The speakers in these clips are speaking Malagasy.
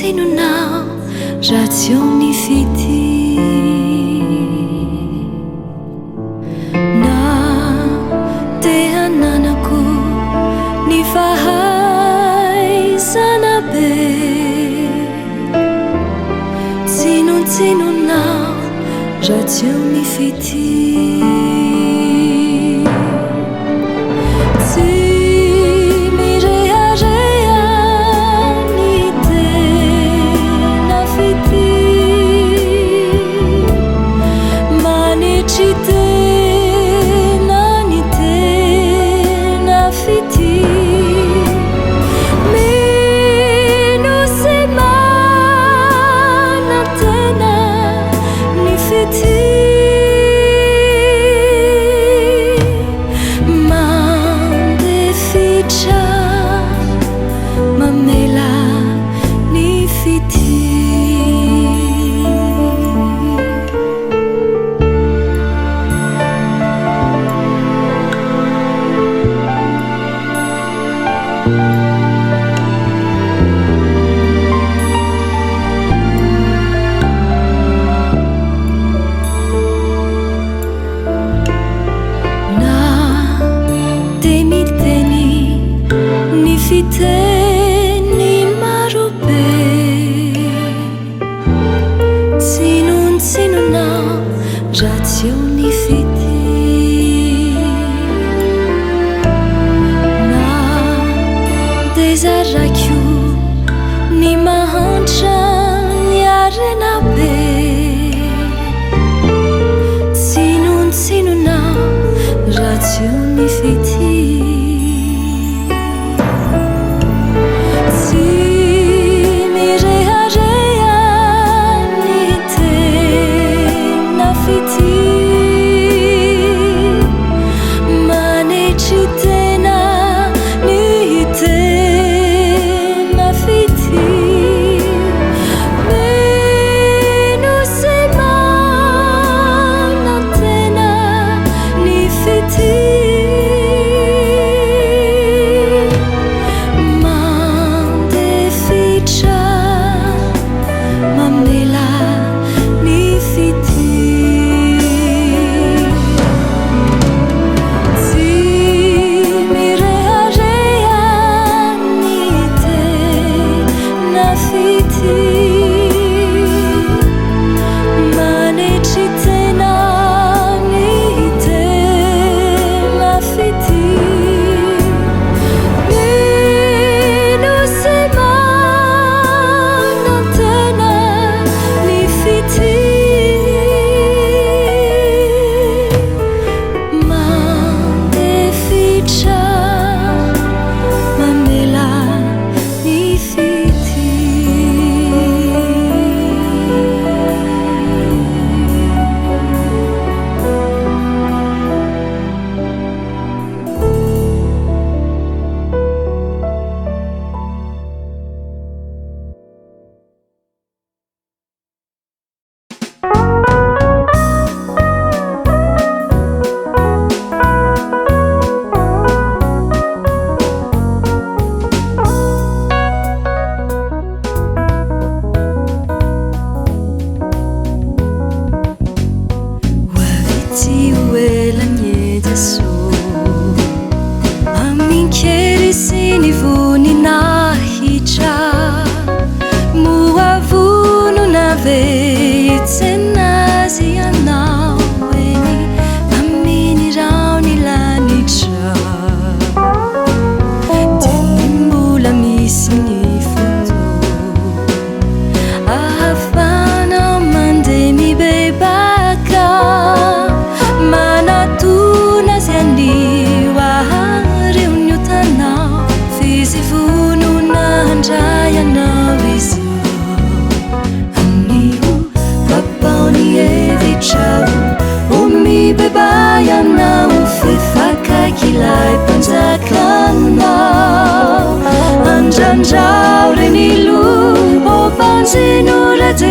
Sinonao ratsiony fity na te hananako ny fahaizana be tsinonao ratsiony fity Fiteny maro be tsinonao ratsiony fity na dezarako ny mahantra ny arena be tsinonao ratsiony fity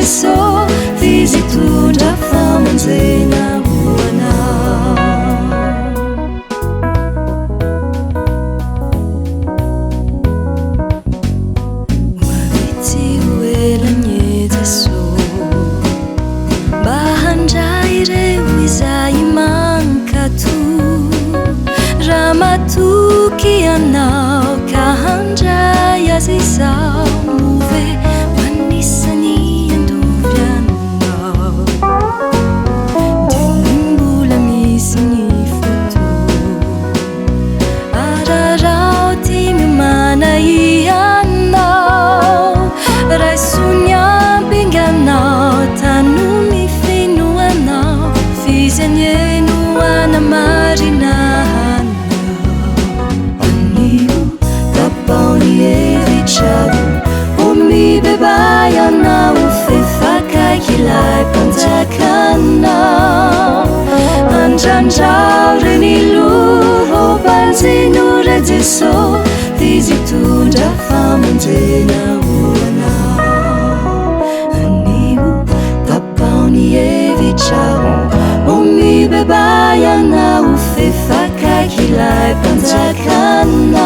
So visitunda famonzena buana waviti we anjandrao reny loho panjinora jeso izy tondra famonjena hoanao anio tapaony evitrao omibebayanao fefakakilay panjakanao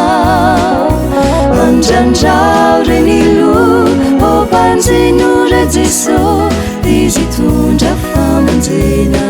anjandrao reny loho panjinora jeso izy tondra famonjena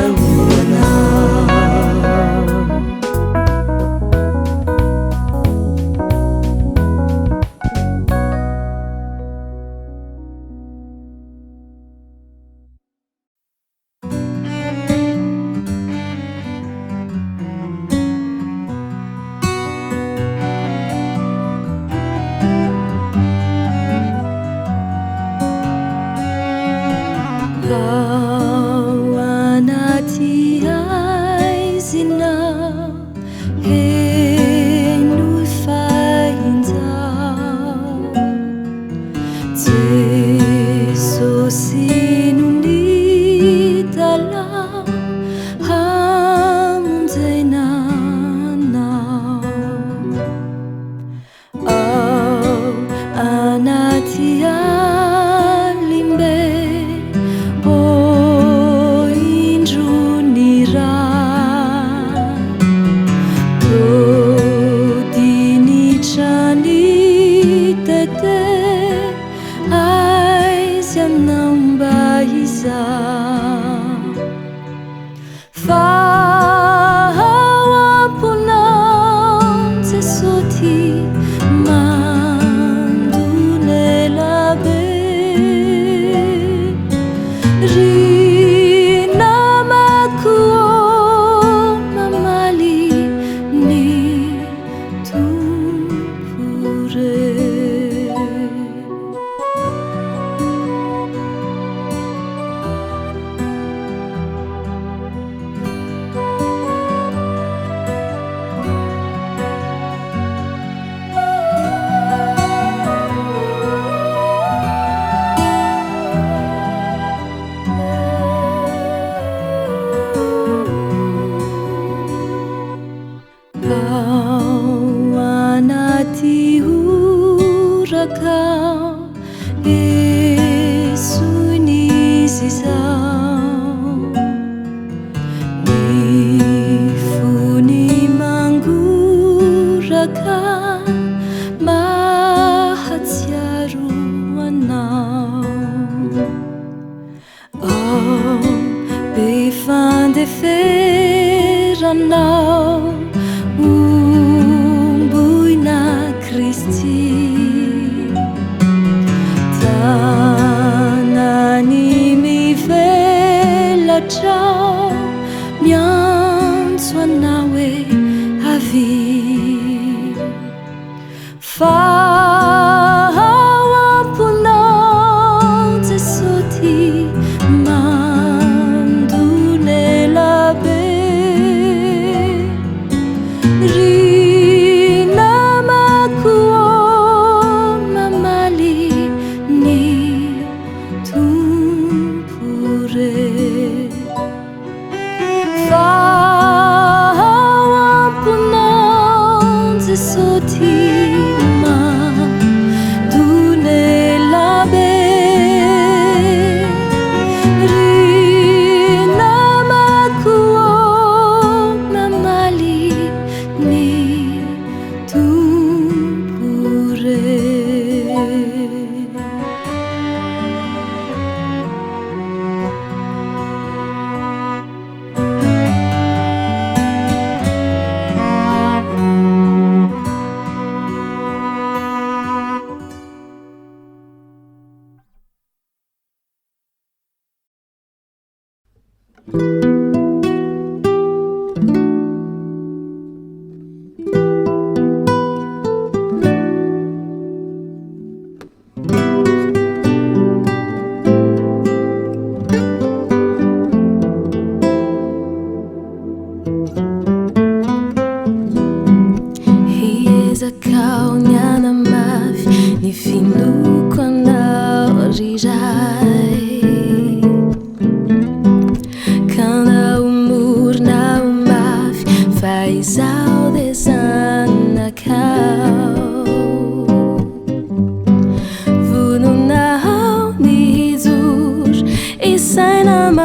Kana umur na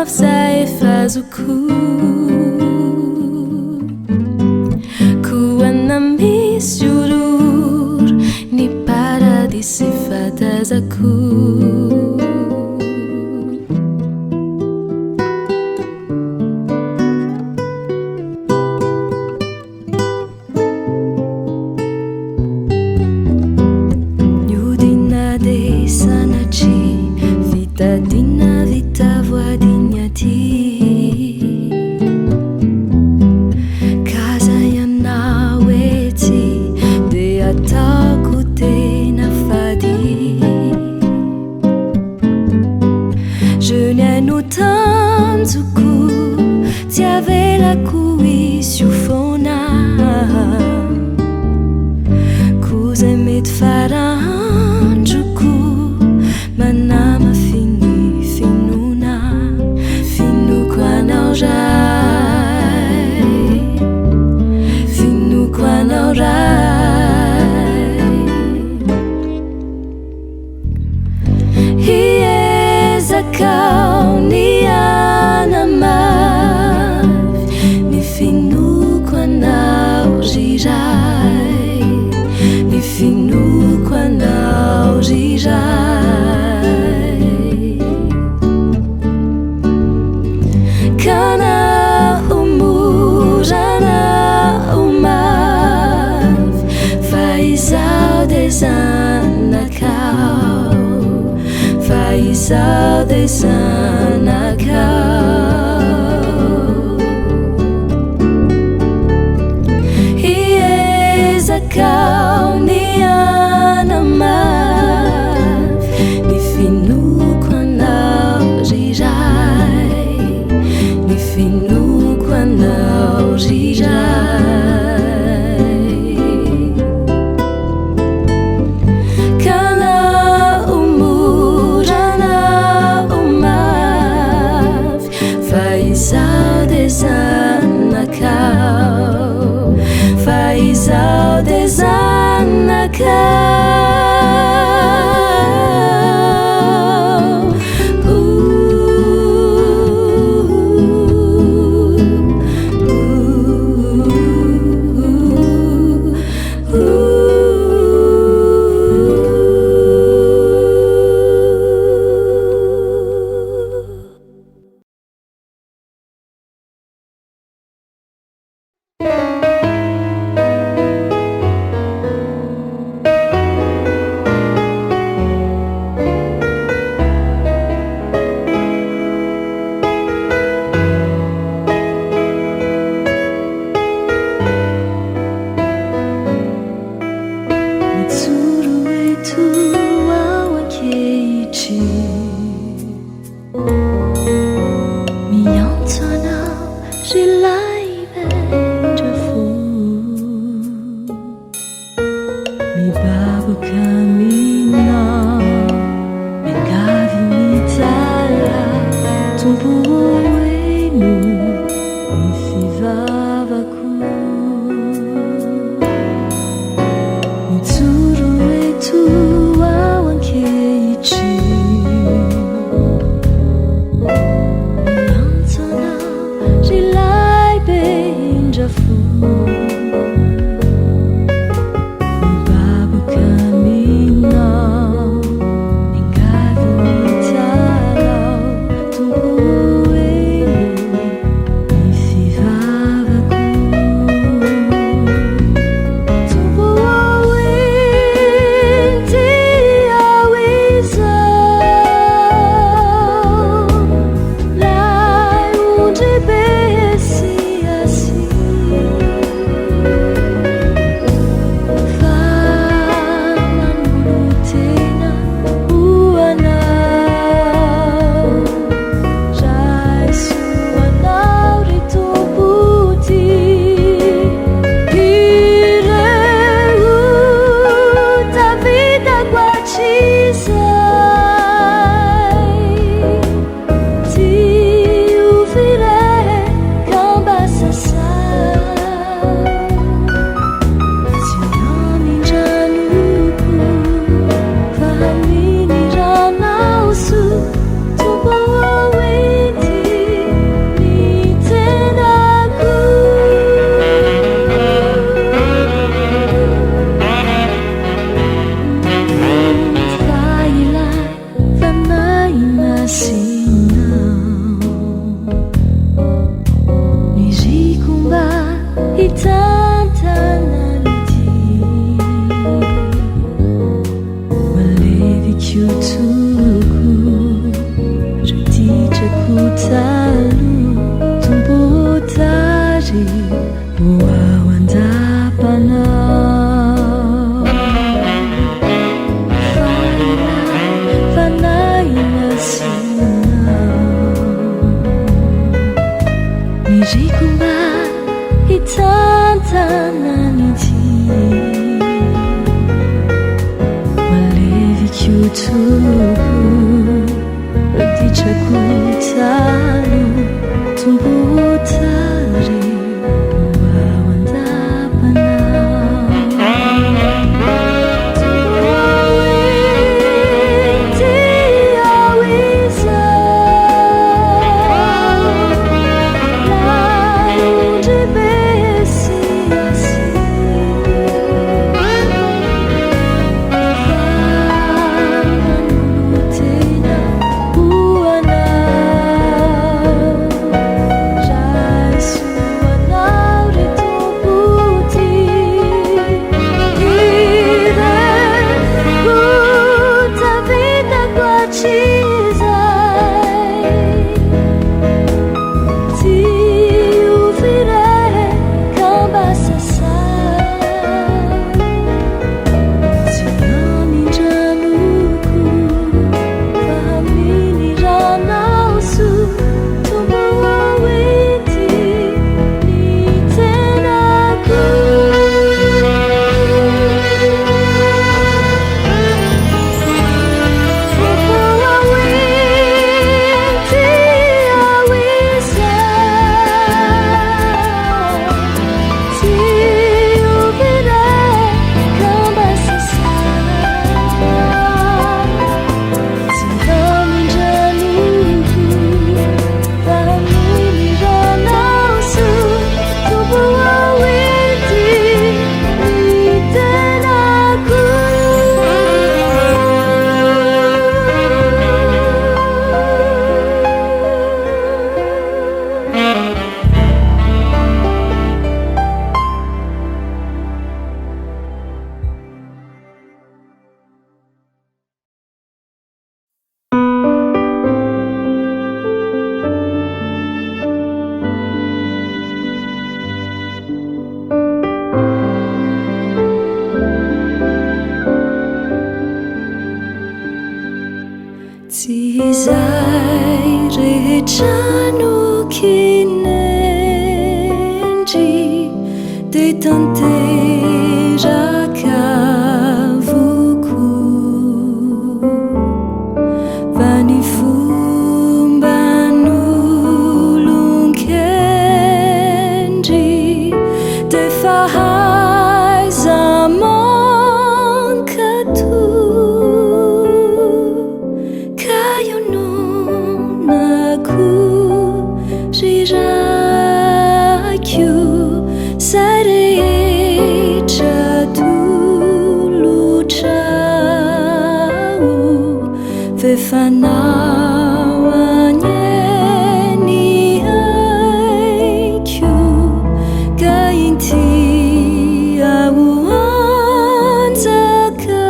mafsaefazuku kuana misurur ni paradisi fatazaku sanaci vitadina vitavoadignati kazayanaoety de ataoko tena fady je niaino tanjoko tsy avelako isy fona kozay mety farandroko manama fini finona finoko anao ray finoko anao ray hiezakao ny anamavy ny finoko anao riray ny finoko anao riray kana humorana umavy fa izao de zanakao fa izao de zanakao hiezakao ny anamavy ny finoko anao riray ny finoko anao riray kana umorana umavy Nirikumba hitantananity malevikyutu raditrako-talo tombotary ao andapana tsy izay rehetra no kinendry de tanteraka voko va ny fomban'olon-kendry de fahaiza mankato rirako zay rehetra tolotrao vefanao anyeny haiko ka inty ao anjaka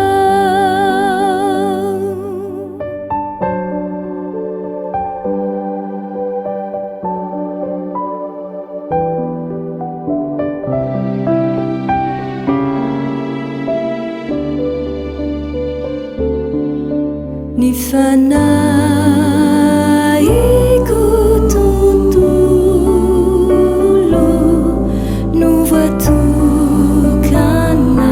ny fanaiko tontolo no voatokana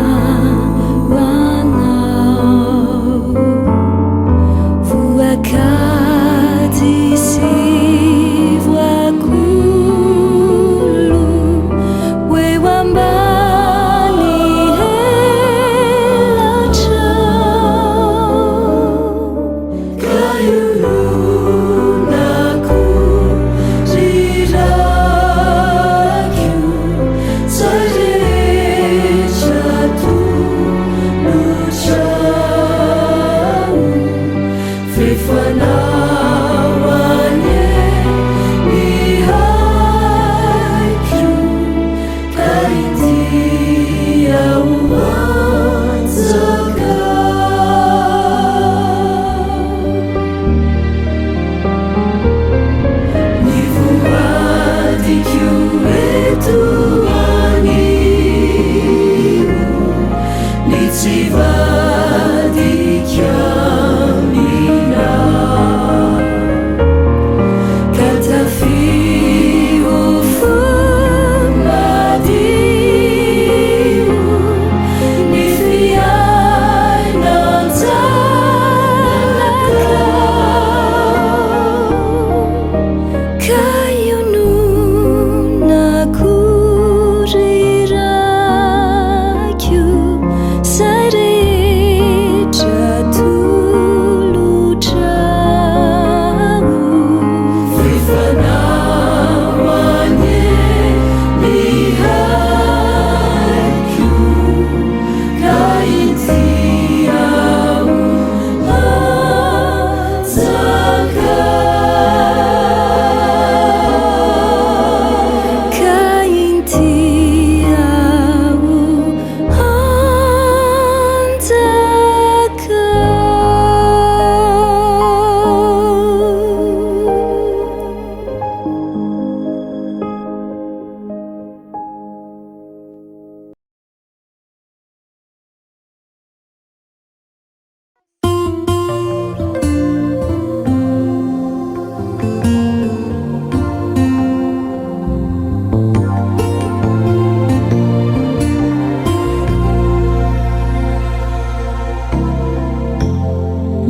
hoanao voakady sy voakolo eo ambany helatrao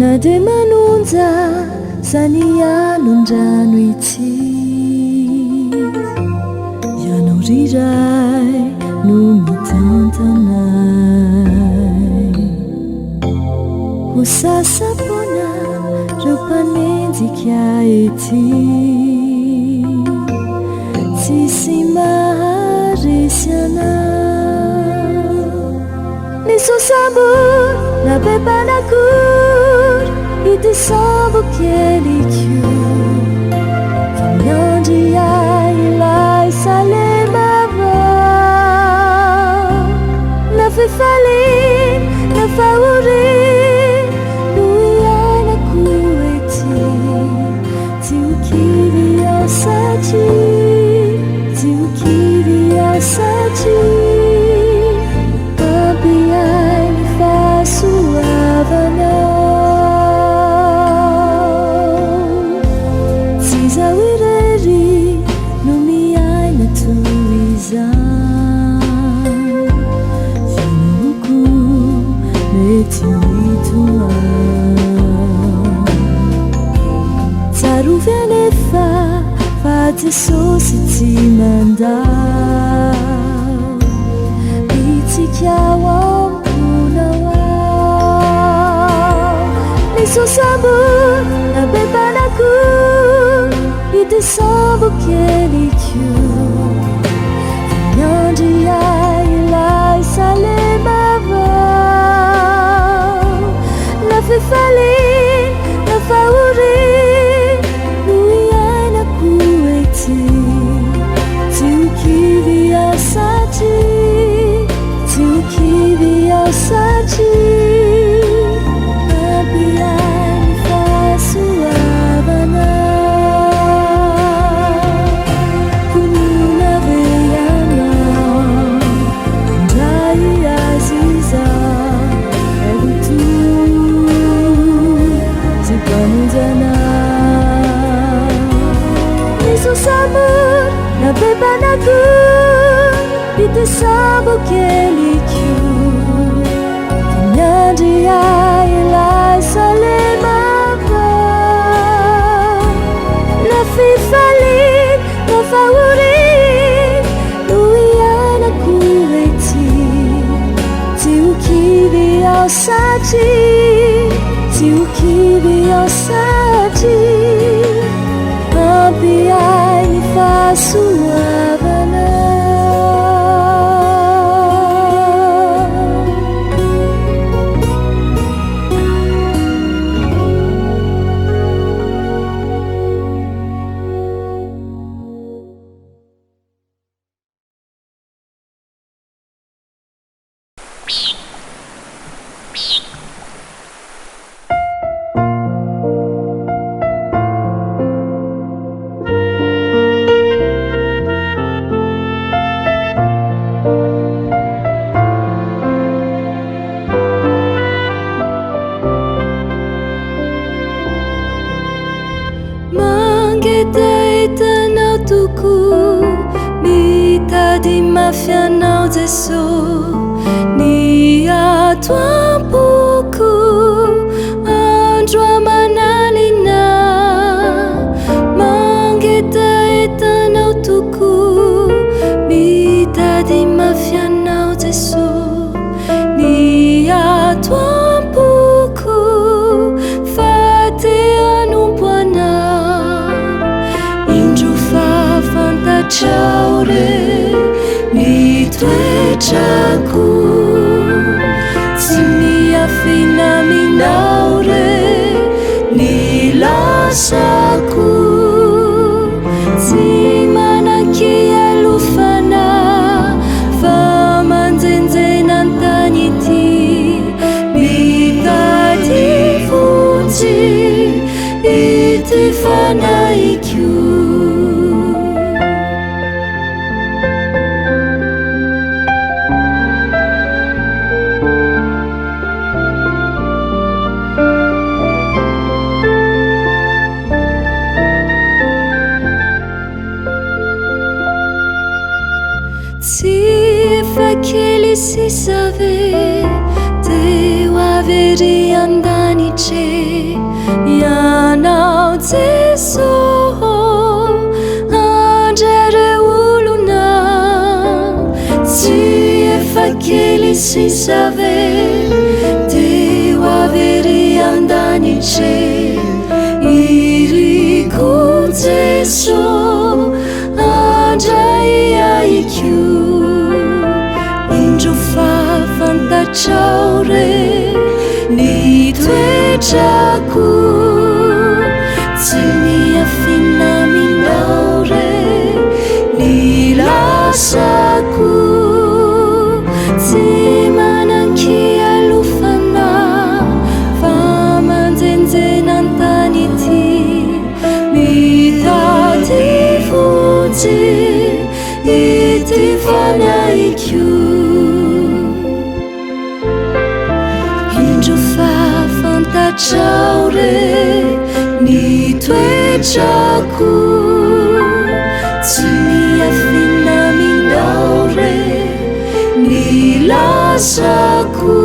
na de manonja zany anondrano itsy ianao riray no mitantanay ho sasapona reo mpanenjika ety tsisy maharesy anao ny sosambor na bebanakory ity sambo kelikio famiandria ilay salemava na fifalin na fahorin no iainako ety tsy ho kivy asaty tsy ho kivy asaty ampiai ny fahasoavanao tsy zao irery no miaina toy izany ianoko mety mitoany tsarovy anefa fa Jesosy tsy mandao itsikao amponao ao ny sosambor na bebanakory ity sambo kelikio famiandria ilay salemava na fifalin na fahorin no iainako ety tsy ho kivy asaty tsy ho kivy asaty ampiai ny fahasoavanao konona ve ianao ndray azy izao eroto tsy mpamonjanao ny sosambor na bebanakory ity sambo kelikio famiandria ilay salemava na fifalin na fahorin no iainako ety tsy ho kivy asaty tsy ho kivy asaty ampiai ny fahasoavanao mangetaetanao toko mitady mafianao Jeso ny ato ampoko andro amanalina mangetaetanao toko mitady mafianao Jeso ny ato ampoko ciao re mitoetrako tsy miafinaminao re ny lasako tsy manaky alofana fa manjenjena antany ity mitady vonjy ity fanaikio fakeli sisave teo avery andanice Ianao Jesosy andrere olona tsy efa kely sisa ve teo avery an-danitry iriko Jesosy andray aiko indro fafantatrao re ny toetrako tsy miafina minao re ny lasako tsy mananky alofana fa manjenjena an-tany ity mitady fotsy ity fanaiko indro fafantatrao re ny toetrako tsy miafina minao re ny lasako